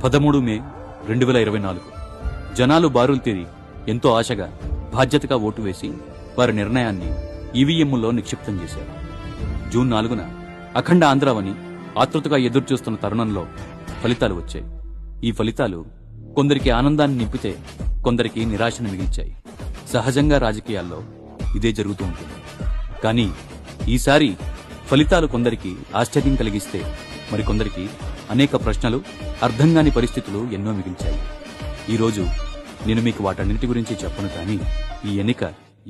13 మే 2024 జనాలు బారులు తీరి ఎంతో ఆశగా బాధ్యతగా ఓటు వేసి వారి నిర్ణయాన్ని ఈవీఎంలో నిక్షిప్తం చేశారు. జూన్ 4న అఖండ ఆంధ్రావని ఆతృతగా ఎదురుచూస్తున్న తరుణంలో ఫలితాలు వచ్చాయి. ఈ ఫలితాలు కొందరికి ఆనందాన్ని నింపితే కొందరికి నిరాశను మిగిల్చాయి. సహజంగా రాజకీయాల్లో ఇదే జరుగుతూ ఉంటుంది. కానీ ఈసారి ఫలితాలు కొందరికి ఆశ్చర్యం కలిగిస్తే మరికొందరికి అనేక ప్రశ్నలు, అర్థంగాని పరిస్థితులు ఎన్నో మిగిల్చాయి. ఈరోజు నేను మీకు వాటన్నింటి గురించి చెప్పను, కానీ ఈ ఎన్నిక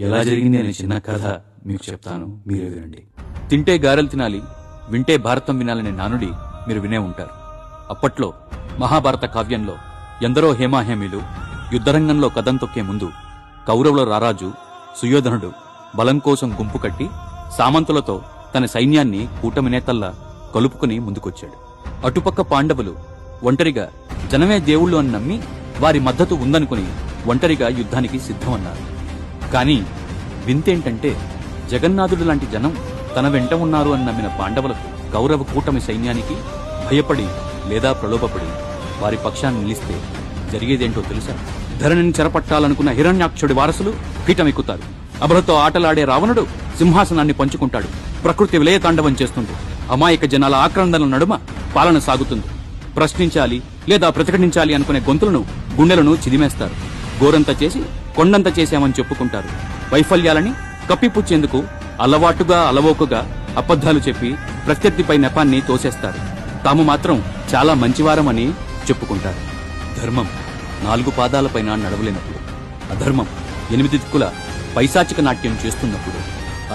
ఎలా జరిగింది అనే చిన్న కథ మీకు చెప్తాను, మీరే వినండి. తింటే గారెలు తినాలి, వింటే భారతం వినాలనే నానుడి మీరు వినే ఉంటారు. అప్పట్లో మహాభారత కావ్యంలో ఎందరో హేమాహేమీలు యుద్ధరంగంలో కదం తొక్కే ముందు కౌరవుల రారాజు సుయోధనుడు బలం కోసం గుంపు కట్టి సామంతులతో తన సైన్యాన్ని కూటమి నేతల్లా కలుపుకుని ముందుకొచ్చాడు. అటుపక్క పాండవులు ఒంటరిగా జనమే దేవుళ్ళు అని నమ్మి వారి మద్దతు ఉందనుకుని ఒంటరిగా యుద్ధానికి సిద్ధమన్నారు. కానీ వింతేంటంటే జగన్నాథుడు లాంటి జనం తన వెంట ఉన్నారు అని నమ్మిన పాండవులకు కౌరవ కూటమి సైన్యానికి భయపడి లేదా ప్రలోభపడి వారి పక్షాన్ని నిలిస్తే జరిగేదేంటో తెలుసా? ధరణిని చెరపట్టాలనుకున్న హిరణ్యాక్షుడి వారసులు పీఠమెక్కుతారు. అబలతో ఆటలాడే రావణుడు సింహాసనాన్ని పంచుకుంటాడు. ప్రకృతి విలయతాండవం చేస్తుంది. అమాయక జనాల ఆక్రందనల నడుమ పాలన సాగుతుంది. ప్రశ్నించాలి లేదా ప్రతిఘటించాలి అనుకునే గొంతులను, గుండెలను చిదిమేస్తారు. గోరంత చేసి కొండంత చేశామని చెప్పుకుంటారు. వైఫల్యాలని కప్పిపుచ్చేందుకు అలవాటుగా అలవోకగా అబద్ధాలు చెప్పి ప్రత్యర్థిపై నెపాన్ని తోసేస్తారు. తాము మాత్రం చాలా మంచివారమని చెప్పుకుంటారు. ధర్మం 4 పాదాలపైన నడవలేనప్పుడు, అధర్మం 8 దిక్కుల పైశాచిక నాట్యం చేస్తున్నప్పుడు,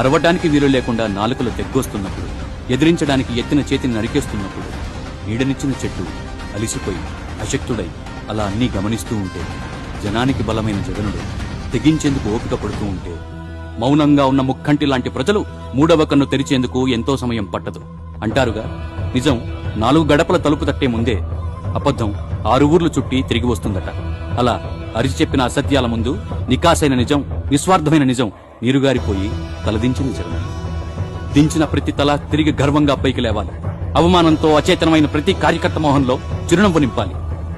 అరవడానికి వీలు లేకుండా నాలుకలు తెగ్గొస్తున్నప్పుడు, ఎదిరించడానికి ఎత్తిన చేతిని నరికేస్తున్నప్పుడు, నీడనిచ్చిన చెట్టు అలిసిపోయి అశక్తుడై అలా అన్నీ గమనిస్తూ ఉంటే, జనానికి బలమైన జగనుడు తెగించేందుకు ఓపిక పడుతూ ఉంటే, మౌనంగా ఉన్న ముక్కంటి లాంటి ప్రజలు 3వ కన్ను తెరిచేందుకు ఎంతో సమయం పట్టదు అంటారుగా. నిజం 4 గడపల తలుపు తట్టే ముందే అబద్ధం 6 ఊర్లు చుట్టి తిరిగి వస్తుందట. అలా అరిచి చెప్పిన అసత్యాల ముందు నికాసైన నిజం, నిస్వార్థమైన నిజం నీరుగారిపోయి తలదించిన జగన్. దించిన ప్రతి తల తిరిగి గర్వంగా పైకి లేవాలి. అవమానంతో అచేతనమైన ప్రతి కార్యకర్త మోహంలో చిరునవ్వు నింపాలి.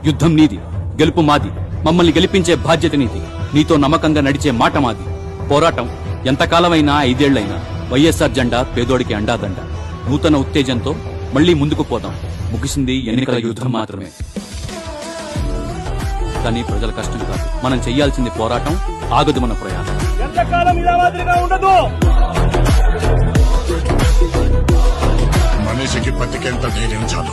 యుద్ధం నీది, గెలుపు మాది. మమ్మల్ని గెలిపించే బాధ్యత నీది. నీతో నమ్మకంగా నడిచే మాట మాది. పోరాటం ఎంతకాలమైనా 5 ఏళ్లైనా వైఎస్ఆర్ జెండా పేదోడికి అండాదండ. నూతన ఉత్తేజంతో మళ్లీ ముందుకు పోదాం. ముగిసింది ఎన్నికల యుద్ధం మాత్రమే, కానీ ప్రజల కష్టం కాదు. మనం చెయ్యాల్సింది పోరాటం, ఆగదు మన ప్రయాణం. మనిషికి బతికేంత ధైర్యం చాలు.